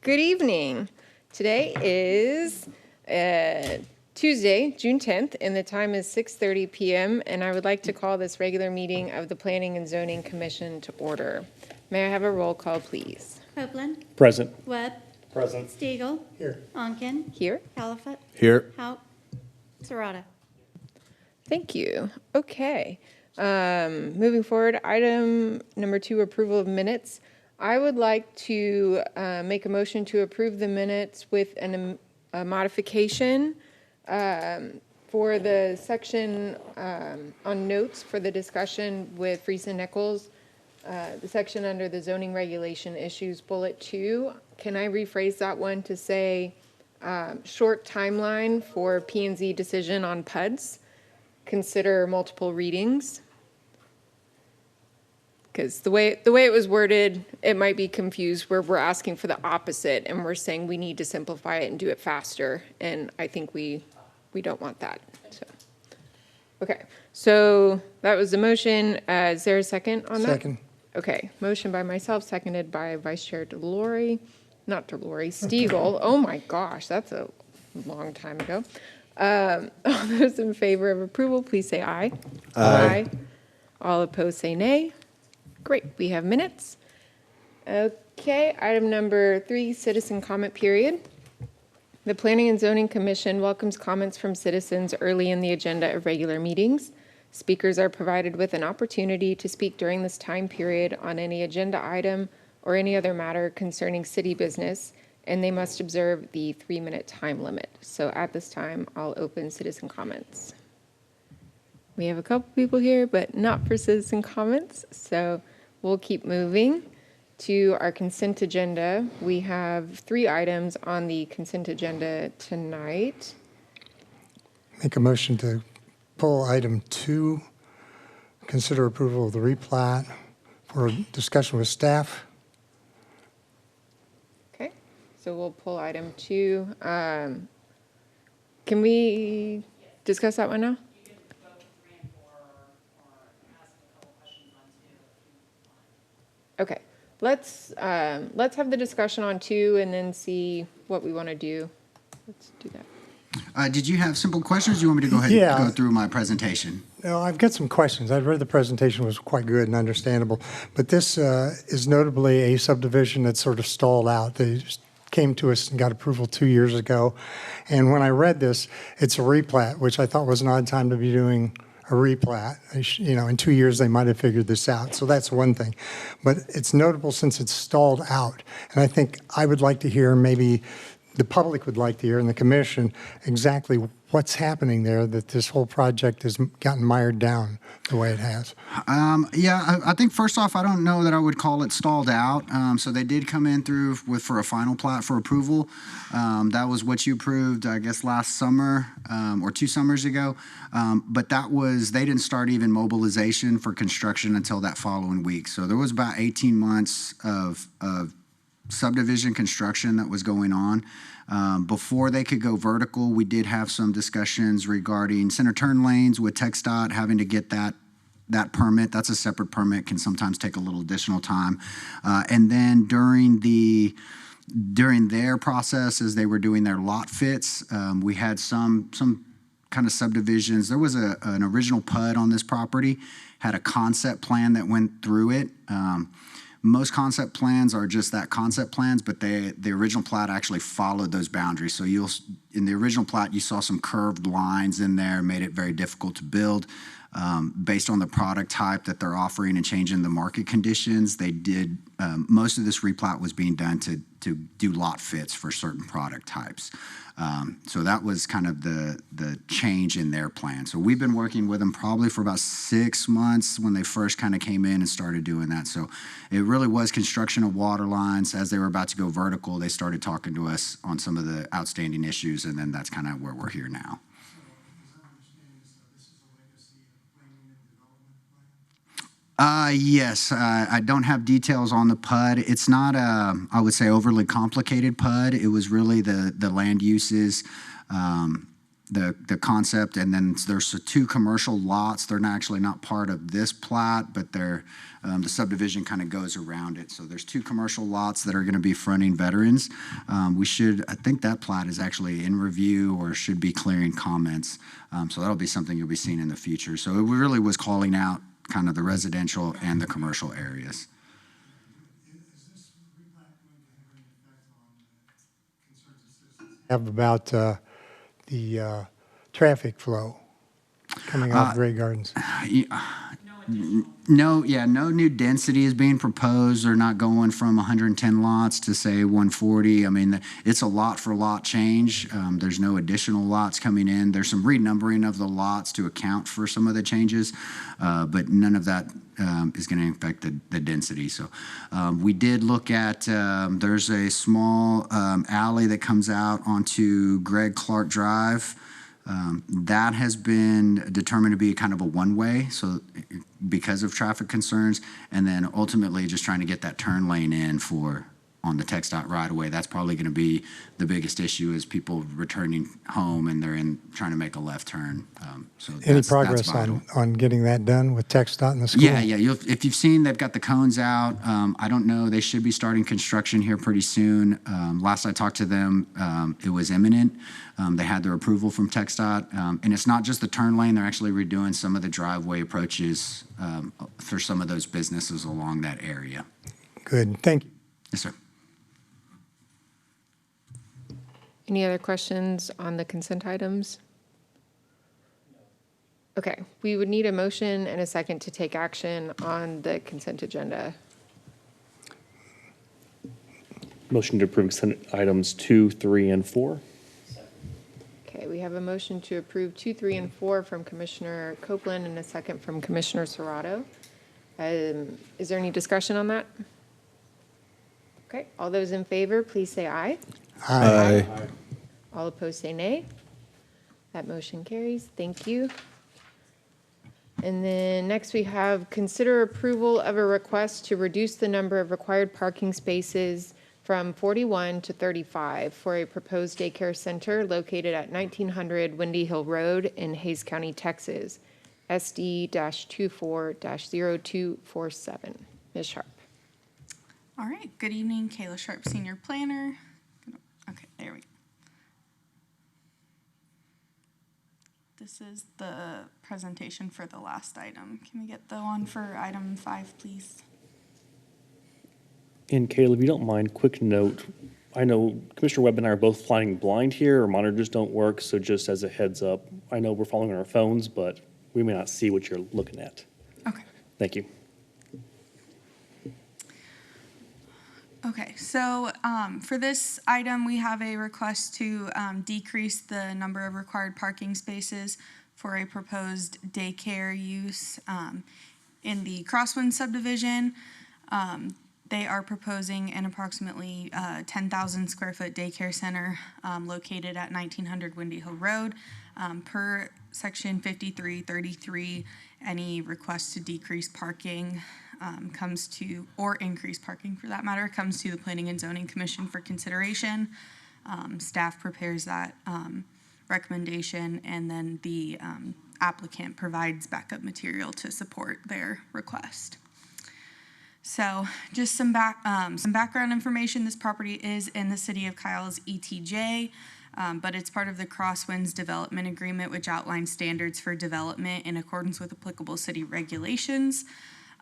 Good evening. Today is Tuesday, June 10th, and the time is 6:30 p.m., and I would like to call this regular meeting of the Planning and Zoning Commission to order. May I have a roll call, please? Copeland. Present. Webb. Present. Stiegel. Here. Onken. Here. Caliphate. Here. Haupt. Serrata. Thank you. Okay. Moving forward, item number 2, approval of minutes. I would like to make a motion to approve the minutes with a modification for the section on notes for the discussion with Friesen Nichols, the section under the zoning regulation issues, bullet 2. Can I rephrase that one to say short timeline for P&Z decision on PUDs? Consider multiple readings. Because the way it was worded, it might be confused where we're asking for the opposite and we're saying we need to simplify it and do it faster. And I think we don't want that. So, okay, so that was the motion. Is there a second on that? Second. Okay, motion by myself, seconded by Vice Chair Stiegel. Oh my gosh, that's a long time ago. All those in favor of approval, please say aye. Aye. All opposed, say nay. Great, we have minutes. Okay, item number 3, citizen comment period. The Planning and Zoning Commission welcomes comments from citizens early in the agenda of regular meetings. Speakers are provided with an opportunity to speak during this time period on any agenda item or any other matter concerning city business, and they must observe the 3-minute time limit. So at this time, I'll open citizen comments. We have a couple people here, but not for citizen comments, so we'll keep moving to our consent agenda. We have 3 items on the consent agenda tonight. Make a motion to pull item 2, consider approval of the replat for discussion with staff. Okay, so we'll pull item 2. Can we discuss that one now? Okay, let's have the discussion on 2 and then see what we want to do. Let's do that. Did you have simple questions? Do you want me to go ahead and go through my presentation? No, I've got some questions. I've read the presentation was quite good and understandable, but this is notably a subdivision that sort of stalled out. They just came to us and got approval 2 years ago, and when I read this, it's a replat, which I thought was an odd time to be doing a replat. In 2 years they might have figured this out, so that's one thing. But it's notable since it's stalled out, and I think I would like to hear, maybe the public would like to hear, and the commission, exactly what's happening there that this whole project has gotten mired down the way it has. I think first off, I don't know that I would call it stalled out. So they did come in through for a final plat for approval. That was what you approved, I guess, last summer or 2 summers ago. But they didn't start even mobilization for construction until that following week. So there was about 18 months of subdivision construction that was going on. Before they could go vertical, we did have some discussions regarding center turn lanes with TxDOT having to get that permit. That's a separate permit, can sometimes take a little additional time. And then during their process, as they were doing their lot fits, we had some kind of subdivisions. There was an original PUD on this property, had a concept plan that went through it. Most concept plans are just that, concept plans, but the original plat actually followed those boundaries. So in the original plat, you saw some curved lines in there, made it very difficult to build. Based on the product type that they're offering and changing the market conditions, they did, most of this replat was being done to do lot fits for certain product types. So that was kind of the change in their plan. So we've been working with them probably for about 6 months when they first kind of came in and started doing that. So it really was construction of water lines. As they were about to go vertical, they started talking to us on some of the outstanding issues, and then that's kind of where we're here now. Yes, I don't have details on the PUD. It's not I would say, overly complicated PUD. It was really the land uses the concept, and then there's two commercial lots. They're not part of this plat, but they're the subdivision kind of goes around it. So there's two commercial lots that are going to be fronting veterans. I think that plat is actually in review or should be clearing comments. So that'll be something you'll be seeing in the future. So it really was calling out kind of the residential and the commercial areas. Have about the traffic flow coming out of Grey Gardens. No new density is being proposed. They're not going from 110 lots to say 140. I mean, it's a lot for lot change. There's no additional lots coming in. There's some renumbering of the lots to account for some of the changes, but none of that is going to affect the density. So we did look at, there's a small alley that comes out onto Greg Clark Drive. That has been determined to be kind of a one-way, so because of traffic concerns, and then ultimately just trying to get that turn lane in on the TxDOT right-of-way. That's probably going to be the biggest issue, is people returning home and they're trying to make a left turn. So Any that's progress vital. on getting that done with TxDOT in the school? Yeah. If you've seen, they've got the cones out. I don't know. They should be starting construction here pretty soon. Last I talked to them, it was imminent. They had their approval from TxDOT. And it's not just the turn lane. They're actually redoing some of the driveway approaches for some of those businesses along that area. Good. Thank you. Yes, sir. Any other questions on the consent items? Okay, we would need a motion and a second to take action on the consent agenda. Motion to approve consent items 2, 3, and 4. Okay, we have a motion to approve 2, 3, and 4 from Commissioner Copeland and a second from Commissioner Serrato. Is there any discussion on that? Okay, all those in favor, please say aye. Aye. All opposed, say nay. That motion carries. Thank you. And then next we have consider approval of a request to reduce the number of required parking spaces from 41 to 35 for a proposed daycare center located at 1900 Windy Hill Road in Hays County, Texas, SD-24-0247. Ms. Sharp. All right, good evening, Kayla Sharp, Senior Planner. Okay, there we go. This is the presentation for the last item. Can we get the one for item 5, please? And Caleb, if you don't mind, quick note. I know Commissioner Webb and I are both flying blind here. Our monitors don't work, so just as a heads up, I know we're following on our phones, but we may not see what you're looking at. Okay. Thank you. Okay, so for this item, we have a request to decrease the number of required parking spaces for a proposed daycare use in the Crosswind subdivision. They are proposing an approximately 10,000 square foot daycare center located at 1900 Windy Hill Road. Per section 5333, any request to decrease parking comes to, or increase parking for that matter, comes to the Planning and Zoning Commission for consideration. Staff prepares that recommendation, and then the applicant provides backup material to support their request. So just some background information. This property is in the City of Kyle's ETJ, but it's part of the Crosswinds Development Agreement, which outlines standards for development in accordance with applicable city regulations.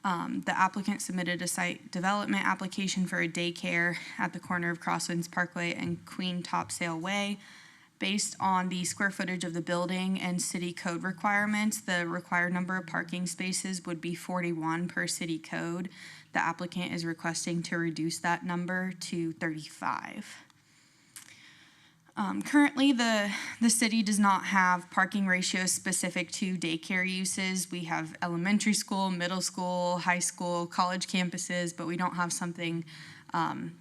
The applicant submitted a site development application for a daycare at the corner of Crosswinds Parkway and Queen Topsail Way. Based on the square footage of the building and city code requirements, the required number of parking spaces would be 41 per city code. The applicant is requesting to reduce that number to 35. Currently, the city does not have parking ratios specific to daycare uses. We have elementary school, middle school, high school, college campuses, but we don't have something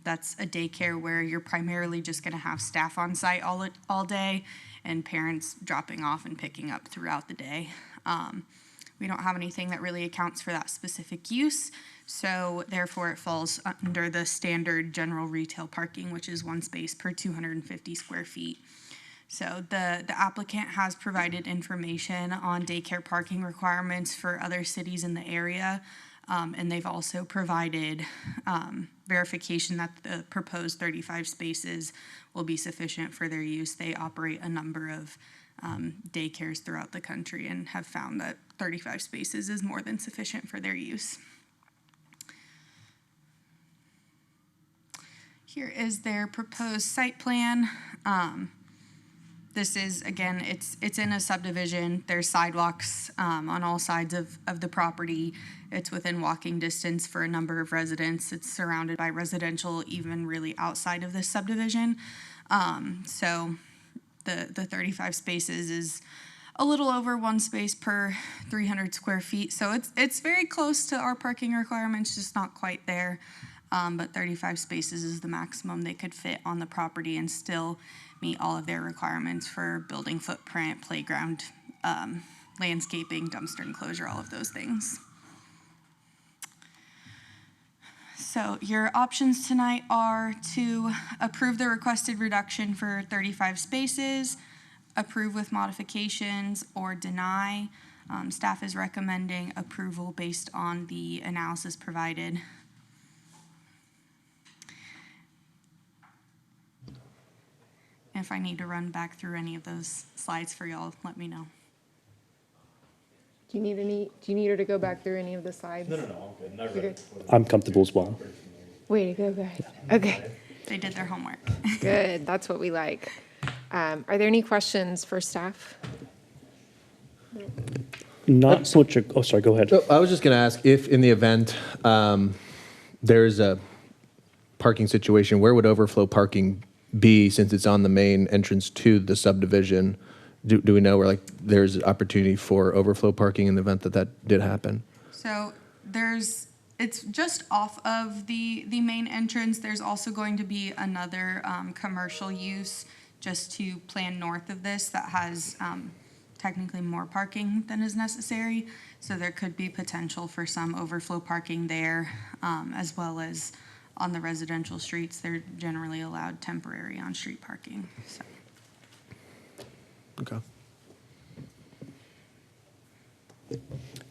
that's a daycare where you're primarily just going to have staff on site all day and parents dropping off and picking up throughout the day. We don't have anything that really accounts for that specific use, so therefore it falls under the standard general retail parking, which is 1 space per 250 square feet. So the applicant has provided information on daycare parking requirements for other cities in the area. And they've also provided verification that the proposed 35 spaces will be sufficient for their use. They operate a number of daycares throughout the country and have found that 35 spaces is more than sufficient for their use. Here is their proposed site plan. This is, again, it's in a subdivision. There's sidewalks on all sides of the property. It's within walking distance for a number of residents. It's surrounded by residential, even really outside of this subdivision. So the 35 spaces is a little over 1 space per 300 square feet. So it's very close to our parking requirements, just not quite there. But 35 spaces is the maximum they could fit on the property and still meet all of their requirements for building footprint, playground, landscaping, dumpster enclosure, all of those things. So your options tonight are to approve the requested reduction for 35 spaces, approve with modifications, or deny. Staff is recommending approval based on the analysis provided. If I need to run back through any of those slides for y'all, let me know. Do you need her to go back through any of the slides? No, I'm good. You're good? I'm comfortable as well. Way to go, guys. Okay, They did their homework. good. That's what we like. Are there any questions for staff? Not so much, oh, sorry, go ahead. So I was just going to ask if in the event there's a parking situation, where would overflow parking be since it's on the main entrance to the subdivision? Do we know where like there's opportunity for overflow parking in the event that did happen? So it's just off of the main entrance. There's also going to be another commercial use just to plan north of this that has technically more parking than is necessary. So there could be potential for some overflow parking there, as well as on the residential streets. They're generally allowed temporary on-street parking. So. Okay.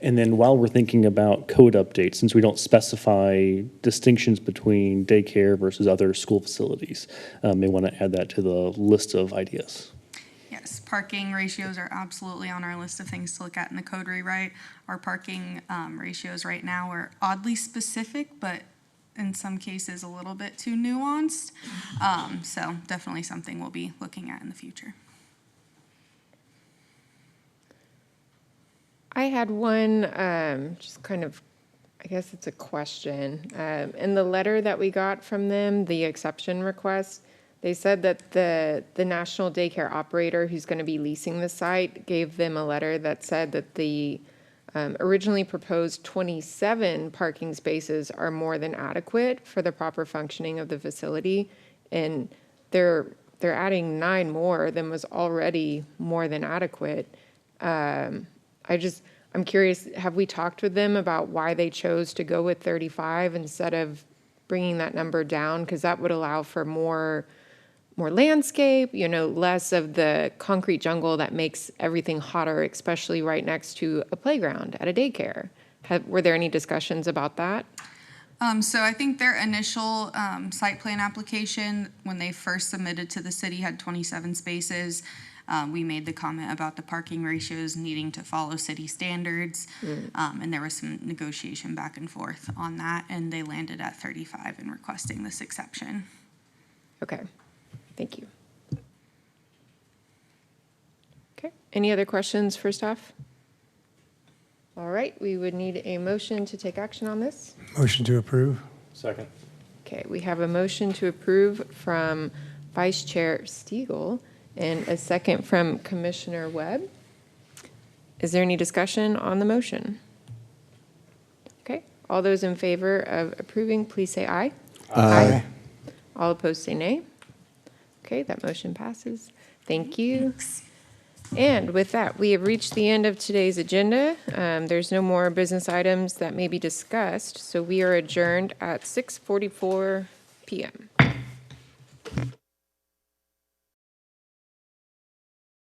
And then while we're thinking about code updates, since we don't specify distinctions between daycare versus other school facilities, may want to add that to the list of ideas. Yes, parking ratios are absolutely on our list of things to look at in the code rewrite. Our parking ratios right now are oddly specific, but in some cases a little bit too nuanced. So definitely something we'll be looking at in the future. I had one, just kind of, I guess it's a question. In the letter that we got from them, the exception request, they said that the national daycare operator who's going to be leasing the site gave them a letter that said that the originally proposed 27 parking spaces are more than adequate for the proper functioning of the facility. And they're adding 9 more than was already more than adequate. I'm curious, have we talked with them about why they chose to go with 35 instead of bringing that number down? Because that would allow for more landscape, less of the concrete jungle that makes everything hotter, especially right next to a playground at a daycare. Were there any discussions about that? So I think their initial site plan application, when they first submitted to the city, had 27 spaces. We made the comment about the parking ratios needing to follow city standards, and there was some negotiation back and forth on that, and they landed at 35 and requesting this exception. Okay, thank you. Okay, any other questions for staff? All right, we would need a motion to take action on this. Motion to approve. Second. Okay, we have a motion to approve from Vice Chair Stiegel and a second from Commissioner Webb. Is there any discussion on the motion? Okay, all those in favor of approving, please say aye. Aye. All opposed, say nay. Okay, that motion passes. Thank you. And with that, we have reached the end of today's agenda. There's no more business items that may be discussed, so we are adjourned at 6:44 p.m.